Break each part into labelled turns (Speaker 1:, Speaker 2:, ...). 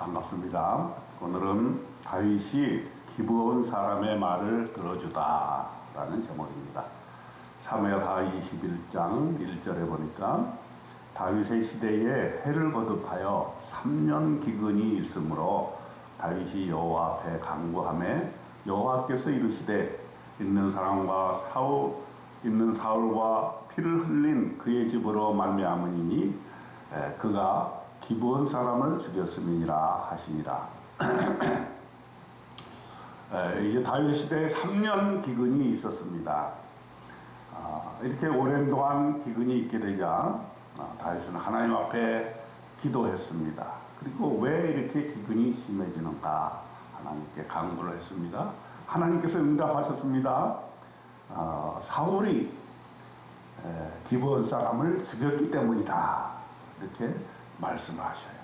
Speaker 1: 반갑습니다. 오늘은 다윗이 기브온 사람의 말을 들어주다 라는 제목입니다. 사무엘하 21장 1절에 보니까 다윗의 시대에 해를 거듭하여 3년 기근이 있으므로 다윗이 여호와 앞에 간구하매 여호와께서 이르시되 있는 사울과 피를 흘린 그의 집으로 말미암으니 그가 기브온 사람을 죽였음이니라 하시니라. 이제 다윗 시대에 3년 기근이 있었습니다. 이렇게 오랜 동안 기근이 있게 되자 다윗은 하나님 앞에 기도했습니다. 그리고 왜 이렇게 기근이 심해지는가 하나님께 간구를 했습니다. 하나님께서 응답하셨습니다. 사울이 기브온 사람을 죽였기 때문이다 이렇게 말씀을 하셔요.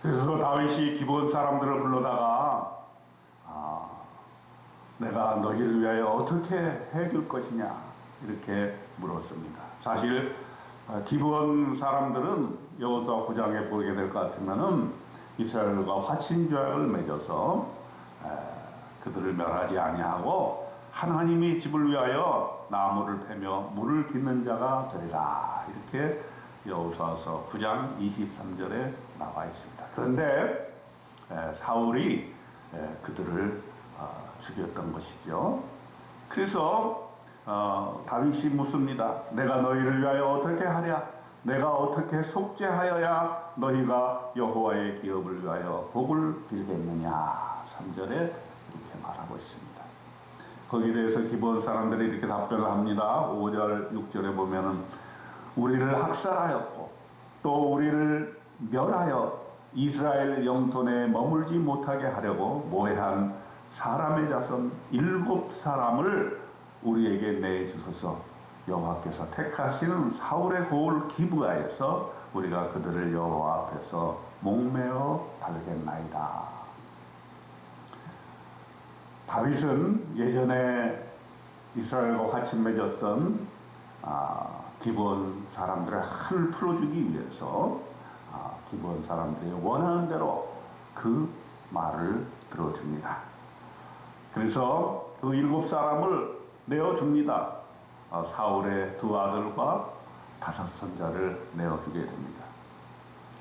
Speaker 1: 그래서 다윗이 기브온 사람들을 불러다가 내가 너희를 위하여 어떻게 해줄 것이냐 이렇게 물었습니다. 사실 기브온 사람들은 여호수아 9장에 보게 될 것 같으면은 이스라엘과 화친조약을 맺어서 그들을 멸하지 아니하고 하나님이 집을 위하여 나무를 패며 물을 깃는 자가 되리라 이렇게 여호수아서 9장 23절에 나와 있습니다. 그런데 사울이 그들을 죽였던 것이죠. 그래서 다윗이 묻습니다. 내가 너희를 위하여 어떻게 하랴? 내가 어떻게 속죄하여야 너희가 여호와의 기업을 위하여 복을 빌겠느냐? 3절에 이렇게 말하고 있습니다. 거기에 대해서 기브온 사람들이 이렇게 답변을 합니다. 5절 6절에 보면은 우리를 학살하였고 또 우리를 멸하여 이스라엘 영토에 머물지 못하게 하려고 모해한 사람의 자손 7사람을 우리에게 내주소서. 여호와께서 택하시는 사울의 고을 기브아에서 우리가 그들을 여호와 앞에서 목매어 달겠나이다. 다윗은 예전에 이스라엘과 같이 맺었던 기브온 사람들의 한을 풀어주기 위해서 기브온 사람들이 원하는 대로 그 말을 들어줍니다. 그래서 그 7사람을 내어줍니다. 사울의 2 아들과 5 손자를 내어주게 됩니다.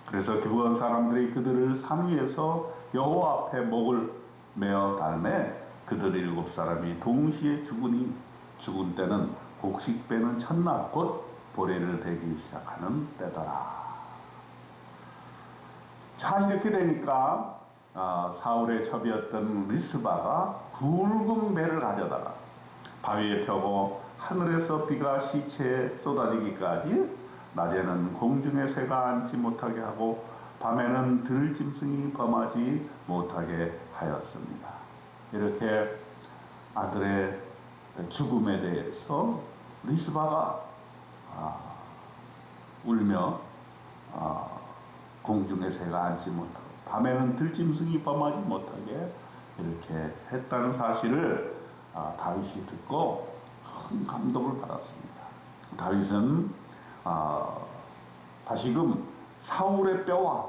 Speaker 1: 그래서 기브온 사람들이 그들을 산 위에서 여호와 앞에 목을 메어 달매 그들 7사람이 동시에 죽은 때는 곡식 빼는 첫날 곧 보리를 베기 시작하는 때더라. 자, 이렇게 되니까 사울의 첩이었던 리스바가 굵은 배를 가져다가 바위에 펴고 하늘에서 비가 시체에 쏟아지기까지 낮에는 공중에 새가 앉지 못하게 하고 밤에는 들짐승이 범하지 못하게 하였습니다. 이렇게 아들의 죽음에 대해서 리스바가 울며 공중에 새가 앉지 못하고 밤에는 들짐승이 범하지 못하게 이렇게 했다는 사실을 다윗이 듣고 큰 감동을 받았습니다. 다윗은 다시금 사울의 뼈와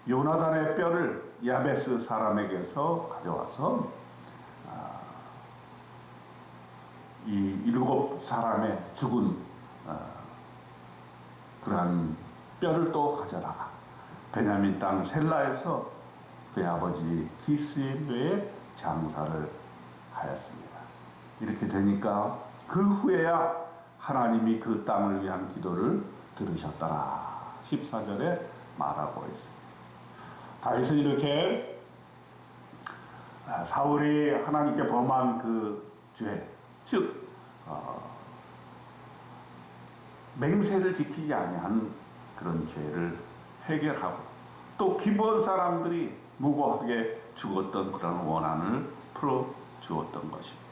Speaker 1: 요나단의 뼈를 야베스 사람에게서 가져와서 이 7사람의 죽은 그러한 뼈를 또 가져다가 베냐민 땅 셀라에서 그의 아버지 기스의 묘에 장사를 하였습니다. 이렇게 되니까 그 후에야 하나님이 그 땅을 위한 기도를 들으셨더라 14절에 말하고 있습니다. 다윗은 이렇게 사울이 하나님께 범한 그 죄, 즉 맹세를 지키지 아니한 그런 죄를 해결하고 또 기브온 사람들이 무고하게 죽었던 그런 원한을 풀어주었던 것입니다.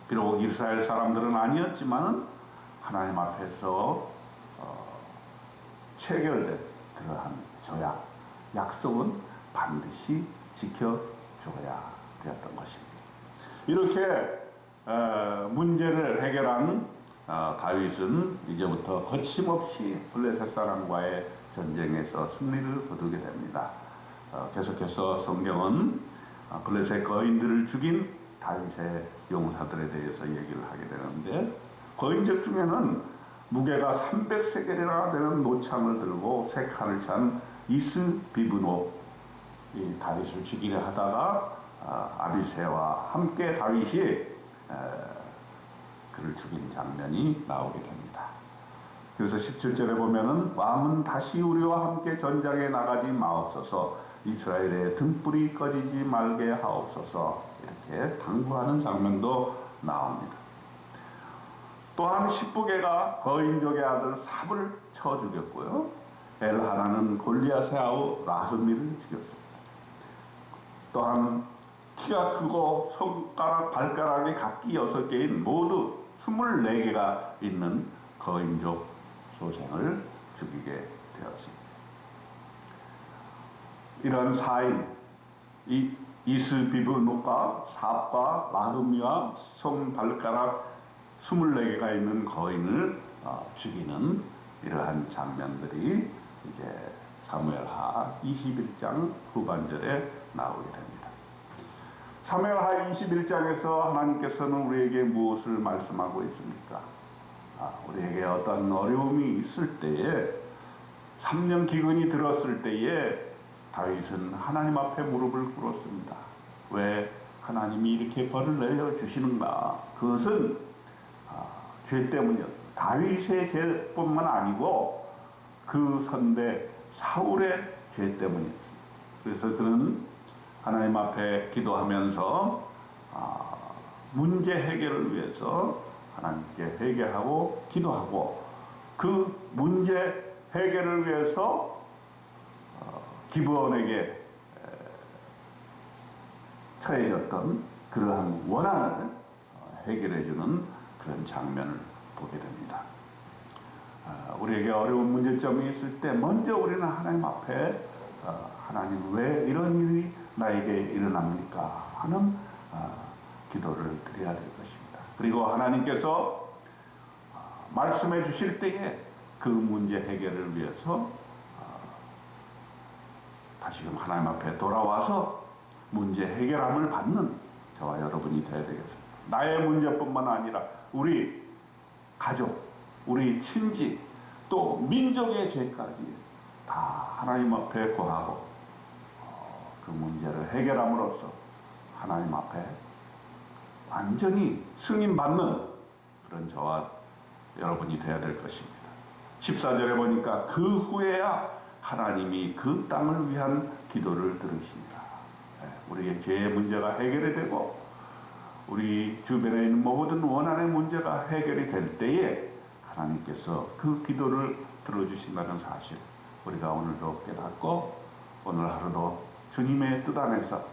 Speaker 1: 비록 이스라엘 사람들은 아니었지만 하나님 앞에서 체결된 그러한 조약, 약속은 반드시 지켜줘야 되었던 것입니다. 이렇게 문제를 해결한 다윗은 이제부터 거침없이 블레셋 사람과의 전쟁에서 승리를 거두게 됩니다. 계속해서 성경은 블레셋 거인들을 죽인 다윗의 용사들에 대해서 얘기를 하게 되는데, 거인적 중에는 무게가 300세겔이나 되는 노창을 들고 세 칼을 찬 이스비브노, 이 다윗을 죽이려 하다가 아비새와 함께 다윗이 그를 죽인 장면이 나오게 됩니다. 그래서 17절에 보면은 왕은 다시 우리와 함께 전장에 나가지 마옵소서, 이스라엘의 등불이 꺼지지 말게 하옵소서, 이렇게 당부하는 장면도 나옵니다. 또한 십부개가 거인족의 아들 삽을 쳐 죽였고요, 엘하나는 골리앗의 아우 라흐미를 죽였습니다. 또한 키가 크고 손가락 발가락이 각기 6개인 모두 24개가 있는 거인족 소생을 죽이게 되었습니다. 이런 사인, 이스비브노가 삽과 라흐미와 손 발가락 24개가 있는 거인을 죽이는 이러한 장면들이 이제 사무엘하 21장 후반절에 나오게 됩니다. 사무엘하 21장에서 하나님께서는 우리에게 무엇을 말씀하고 있습니까? 우리에게 어떤 어려움이 있을 때에, 3년 기근이 들었을 때에 다윗은 하나님 앞에 무릎을 꿇었습니다. 왜 하나님이 이렇게 벌을 내려주시는가? 그것은 죄 때문이었습니다. 다윗의 죄뿐만 아니고 그 선배 사울의 죄 때문이었습니다. 그래서 그는 하나님 앞에 기도하면서 문제 해결을 위해서 하나님께 회개하고 기도하고, 그 문제 해결을 위해서 기브온에게 처해졌던 그러한 원한을 해결해주는 그런 장면을 보게 됩니다. 우리에게 어려운 문제점이 있을 때 먼저 우리는 하나님 앞에 하나님 왜 이런 일이 나에게 일어납니까? 하는 기도를 드려야 될 것입니다. 그리고 하나님께서 말씀해 주실 때에 그 문제 해결을 위해서 다시금 하나님 앞에 돌아와서 문제 해결함을 받는 저와 여러분이 되어야 되겠습니다. 나의 문제뿐만 아니라 우리 가족, 우리 친지, 또 민족의 죄까지 다 하나님 앞에 고하고 그 문제를 해결함으로써 하나님 앞에 완전히 승인받는 그런 저와 여러분이 되어야 될 것입니다. 14절에 보니까 그 후에야 하나님이 그 땅을 위한 기도를 들으십니다. 우리의 죄의 문제가 해결이 되고 우리 주변에 있는 모든 원한의 문제가 해결이 될 때에 하나님께서 그 기도를 들어주신다는 사실, 우리가 오늘도 깨닫고 오늘 하루도 주님의 뜻 안에서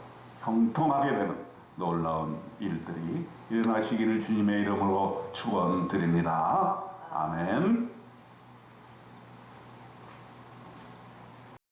Speaker 1: 형통하게 되는 놀라운 일들이 일어나시기를 주님의 이름으로 축원드립니다. 아멘.